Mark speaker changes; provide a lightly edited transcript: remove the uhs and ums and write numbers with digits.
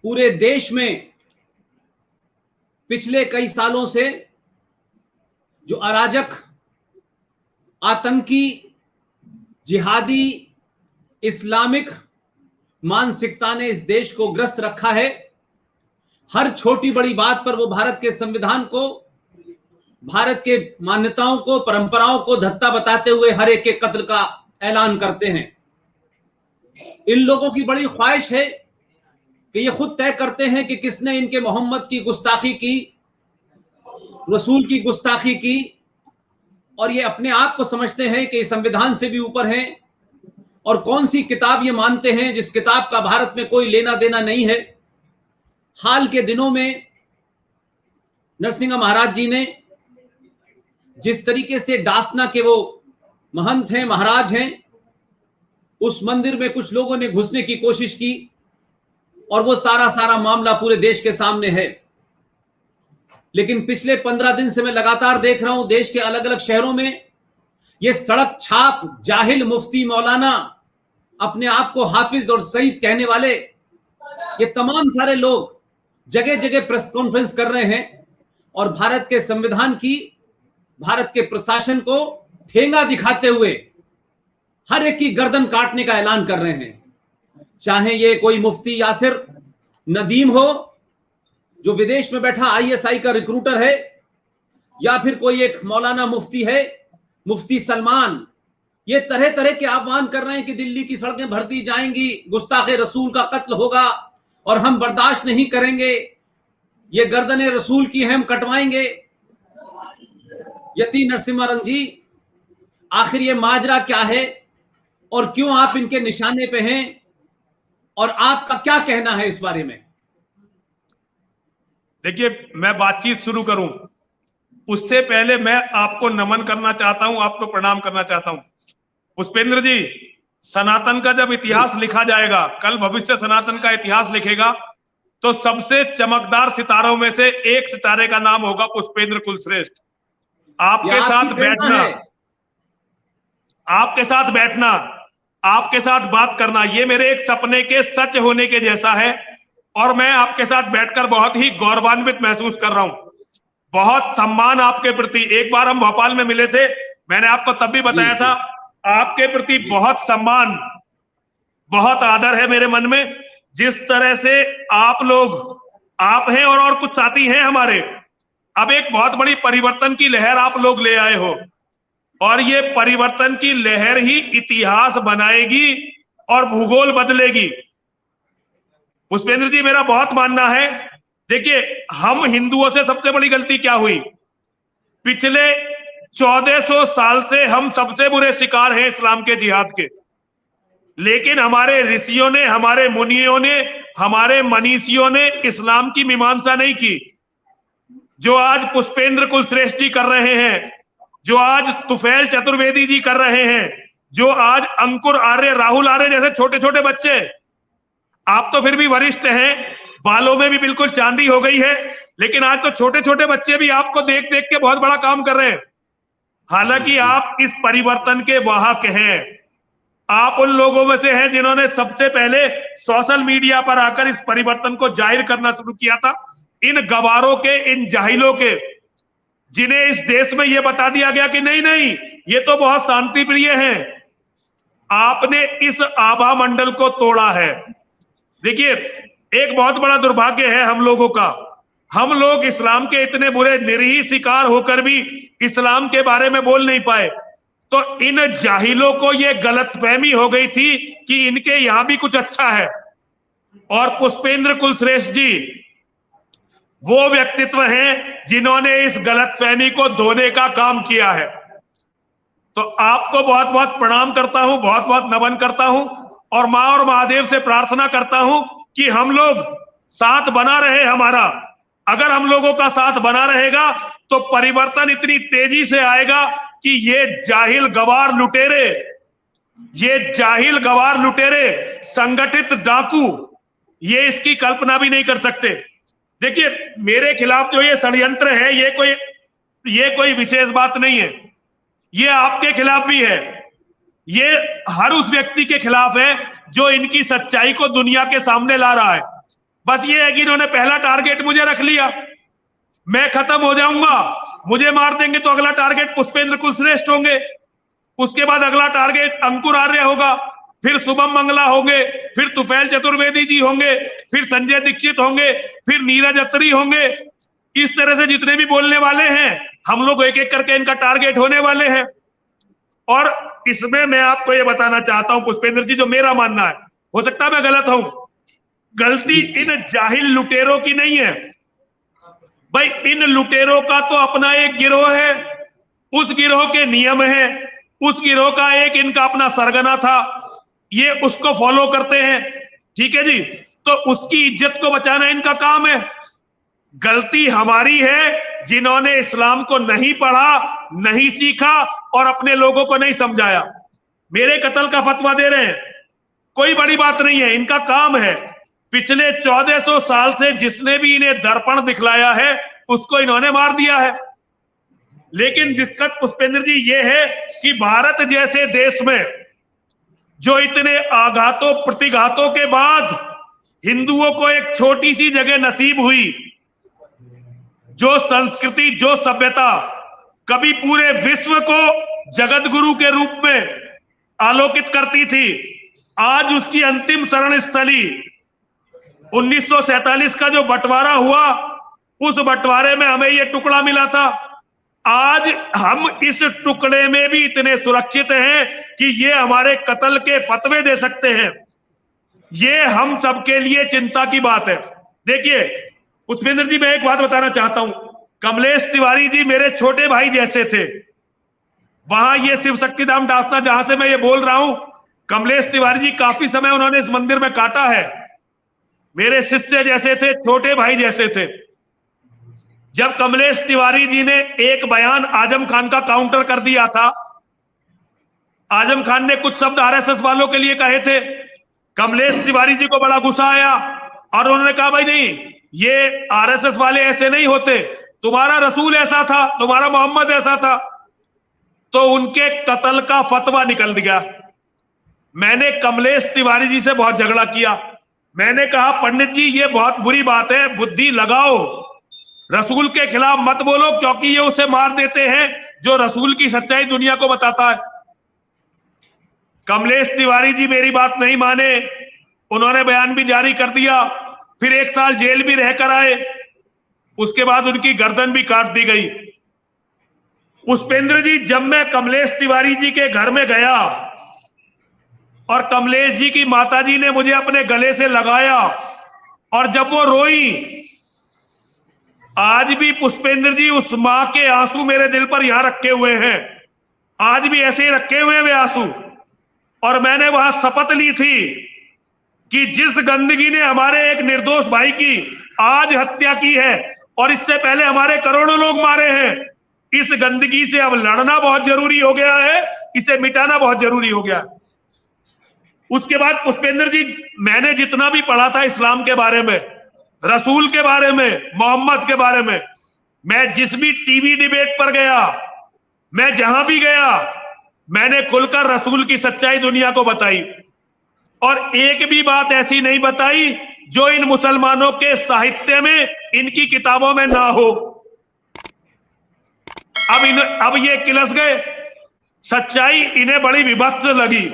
Speaker 1: पूरे देश में पिछले कई सालों से जो अराजक, आतंकी, जिहादी, इस्लामिक मानसिकता ने इस देश को ग्रस्त रखा है, हर छोटी बड़ी बात पर वो भारत के संविधान को, भारत के मान्यताओं को, परंपराओं को धत्ता बताते हुए हर एक के कत्ल का ऐलान करते हैं। इन लोगों की बड़ी ख्वाहिश है कि ये खुद तय करते हैं कि किसने इनके मोहम्मद की गुस्ताखी की, रसूल की गुस्ताखी की, और ये अपने आप को समझते हैं कि संविधान से भी ऊपर हैं, और कौन सी किताब ये मानते हैं जिस किताब का भारत में कोई लेना देना नहीं है। हाल के दिनों में नरसिंह महाराज जी ने जिस तरीके से डासना के वो महंत हैं, महाराज हैं, उस मंदिर में कुछ लोगों ने घुसने की कोशिश की और वो सारा मामला पूरे देश के सामने है। लेकिन पिछले 15 दिन से मैं लगातार देख रहा हूं देश के अलग अलग शहरों में ये सड़क छाप जाहिल मुफ्ती मौलाना, अपने आप को हाफिज और सईद कहने वाले, ये तमाम सारे लोग जगह जगह प्रेस कॉन्फ्रेंस कर रहे हैं और भारत के संविधान की, भारत के प्रशासन को ठेंगा दिखाते हुए हर एक की गर्दन काटने का ऐलान कर रहे हैं। चाहे ये कोई मुफ्ती यासिर नदीम हो जो विदेश में बैठा आईएसआई का रिक्रूटर है, या फिर कोई एक मौलाना मुफ्ती है, मुफ्ती सलमान, ये तरह तरह के आह्वान कर रहे हैं कि दिल्ली की सड़कें भर दी जाएंगी, गुस्ताखे रसूल का कत्ल होगा और हम बर्दाश्त नहीं करेंगे, ये गर्दनें रसूल की हैं, हम कटवाएंगे। यति नरसिम्हा जी, आखिर ये माजरा क्या है और क्यों आप इनके निशाने पे हैं, और आपका क्या कहना है इस बारे में?
Speaker 2: देखिए, मैं बातचीत शुरू करूं उससे पहले मैं आपको नमन करना चाहता हूं, आपको प्रणाम करना चाहता हूं। पुष्पेंद्र जी, सनातन का जब इतिहास लिखा जाएगा, कल भविष्य सनातन का इतिहास लिखेगा, तो सबसे चमकदार सितारों में से एक सितारे का नाम होगा पुष्पेंद्र कुलश्रेष्ठ। आपके साथ बैठना, आपके साथ बैठना, आपके साथ बात करना, ये मेरे एक सपने के सच होने के जैसा है, और मैं आपके साथ बैठकर बहुत ही गौरवान्वित महसूस कर रहा हूं। बहुत सम्मान आपके प्रति। एक बार हम भोपाल में मिले थे, मैंने आपको तब भी बताया था, आपके प्रति बहुत सम्मान, बहुत आदर है मेरे मन में। जिस तरह से आप लोग, आप हैं और कुछ साथी हैं हमारे, अब एक बहुत बड़ी परिवर्तन की लहर आप लोग ले आए हो, और ये परिवर्तन की लहर ही इतिहास बनाएगी और भूगोल बदलेगी। पुष्पेंद्र जी, मेरा बहुत मानना है, देखिए, हम हिंदुओं से सबसे बड़ी गलती क्या हुई, पिछले 1400 साल से हम सबसे बुरे शिकार हैं इस्लाम के जिहाद के। लेकिन हमारे ऋषियों ने, हमारे मुनियों ने, हमारे मनीषियों ने इस्लाम की मीमांसा नहीं की। जो आज पुष्पेंद्र कुलश्रेष्ठ जी कर रहे हैं, जो आज तुफैल चतुर्वेदी जी कर रहे हैं, जो आज अंकुर आर्य, राहुल आर्य जैसे छोटे छोटे बच्चे, आप तो फिर भी वरिष्ठ हैं, बालों में भी बिल्कुल चांदी हो गई है, लेकिन आज तो छोटे छोटे बच्चे भी आपको देख देख के बहुत बड़ा काम कर रहे हैं। हालांकि आप इस परिवर्तन के वाहक हैं, आप उन लोगों में से हैं जिन्होंने सबसे पहले सोशल मीडिया पर आकर इस परिवर्तन को जाहिर करना शुरू किया था। इन गवारों के, इन जाहिलों के, जिन्हें इस देश में यह बता दिया गया कि नहीं नहीं, ये तो बहुत शांति प्रिय हैं, आपने इस आभा मंडल को तोड़ा है। देखिए, एक बहुत बड़ा दुर्भाग्य है हम लोगों का, हम लोग इस्लाम के इतने बुरे निरीह शिकार होकर भी इस्लाम के बारे में बोल नहीं पाए। तो इन जाहिलों को यह गलतफहमी हो गई थी कि इनके यहां भी कुछ अच्छा है, और पुष्पेंद्र कुलश्रेष्ठ जी वो व्यक्तित्व हैं जिन्होंने इस गलतफहमी को धोने का काम किया है। तो आपको बहुत बहुत प्रणाम करता हूं, बहुत बहुत नमन करता हूं, और मां और महादेव से प्रार्थना करता हूं कि हम लोग साथ बना रहे हमारा। अगर हम लोगों का साथ बना रहेगा तो परिवर्तन इतनी तेजी से आएगा कि ये जाहिल गवार लुटेरे, ये जाहिल गवार लुटेरे, संगठित डाकू, ये इसकी कल्पना भी नहीं कर सकते। देखिए, मेरे खिलाफ जो ये षड्यंत्र है, ये कोई विशेष बात नहीं है, ये आपके खिलाफ भी है, ये हर उस व्यक्ति के खिलाफ है जो इनकी सच्चाई को दुनिया के सामने ला रहा है। बस ये है कि इन्होंने पहला टारगेट मुझे रख लिया, मैं खत्म हो जाऊंगा, मुझे मार देंगे तो अगला टारगेट पुष्पेंद्र कुलश्रेष्ठ होंगे, उसके बाद अगला टारगेट अंकुर आर्य होगा, फिर शुभम मंगला होंगे, फिर तुफैल चतुर्वेदी जी होंगे, फिर संजय दीक्षित होंगे, फिर नीरज अत्री होंगे। इस तरह से जितने भी बोलने वाले हैं हम लोग एक एक करके इनका टारगेट होने वाले हैं। और इसमें मैं आपको ये बताना चाहता हूं पुष्पेंद्र जी, जो मेरा मानना है, हो सकता है मैं गलत हूं, गलती इन जाहिल लुटेरों की नहीं है भाई, इन लुटेरों का तो अपना एक गिरोह है, उस गिरोह के नियम है, उस गिरोह का एक इनका अपना सरगना था, ये उसको फॉलो करते हैं, ठीक है जी, तो उसकी इज्जत को बचाना इनका काम है। गलती हमारी है जिन्होंने इस्लाम को नहीं पढ़ा, नहीं सीखा और अपने लोगों को नहीं समझाया। मेरे कत्ल का फतवा दे रहे हैं, कोई बड़ी बात नहीं है, इनका काम है। पिछले 1400 साल से जिसने भी इन्हें दर्पण दिखलाया है उसको इन्होंने मार दिया है। लेकिन दिक्कत पुष्पेंद्र जी ये है कि भारत जैसे देश में जो इतने आघातों प्रतिघातों के बाद हिंदुओं को एक छोटी सी जगह नसीब हुई, जो संस्कृति, जो सभ्यता कभी पूरे विश्व को जगत गुरु के रूप में आलोकित करती थी, आज उसकी अंतिम शरण स्थली 1947 का जो बंटवारा हुआ, उस बंटवारे में हमें यह टुकड़ा मिला था। आज हम इस टुकड़े में भी इतने सुरक्षित हैं कि ये हमारे कत्ल के फतवे दे सकते हैं। ये हम सबके लिए चिंता की बात है। देखिए पुष्पेंद्र जी, मैं एक बात बताना चाहता हूं, कमलेश तिवारी जी मेरे छोटे भाई जैसे थे। वहां ये शिव शक्ति धाम डासना जहां से मैं ये बोल रहा हूं, कमलेश तिवारी जी काफी समय उन्होंने इस मंदिर में काटा है, मेरे शिष्य जैसे थे, छोटे भाई जैसे थे। जब कमलेश तिवारी जी ने एक बयान आजम खान का काउंटर कर दिया था, आजम खान ने कुछ शब्द आरएसएस वालों के लिए कहे थे, कमलेश तिवारी जी को बड़ा गुस्सा आया और उन्होंने कहा भाई नहीं, ये आरएसएस वाले ऐसे नहीं होते, तुम्हारा रसूल ऐसा था, तुम्हारा मोहम्मद ऐसा था। तो उनके कत्ल का फतवा निकल गया। मैंने कमलेश तिवारी जी से बहुत झगड़ा किया, मैंने कहा पंडित जी ये बहुत बुरी बात है, बुद्धि लगाओ, रसूल के खिलाफ मत बोलो, क्योंकि ये उसे मार देते हैं जो रसूल की सच्चाई दुनिया को बताता है। कमलेश तिवारी जी मेरी बात नहीं माने, उन्होंने बयान भी जारी कर दिया, फिर 1 साल जेल भी रहकर आए, उसके बाद उनकी गर्दन भी काट दी गई। पुष्पेंद्र जी, जब मैं कमलेश तिवारी जी के घर में गया और कमलेश जी की माताजी ने मुझे अपने गले से लगाया और जब वो रोई, आज भी पुष्पेंद्र जी उस मां के आंसू मेरे दिल पर यहां रखे हुए हैं, आज भी ऐसे ही रखे हुए हैं वे आंसू। और मैंने वहां शपथ ली थी कि जिस गंदगी ने हमारे एक निर्दोष भाई की आज हत्या की है और इससे पहले हमारे करोड़ों लोग मारे हैं, इस गंदगी से अब लड़ना बहुत जरूरी हो गया है, इसे मिटाना बहुत जरूरी हो गया। उसके बाद पुष्पेंद्र जी, मैंने जितना भी पढ़ा था इस्लाम के बारे में, रसूल के बारे में, मोहम्मद के बारे में, मैं जिस भी टीवी डिबेट पर गया, मैं जहां भी गया, मैंने खुलकर रसूल की सच्चाई दुनिया को बताई और एक भी बात ऐसी नहीं बताई जो इन मुसलमानों के साहित्य में, इनकी किताबों में ना हो। अब ये किलस गए, सच्चाई इन्हें बड़ी विभत्स लगी।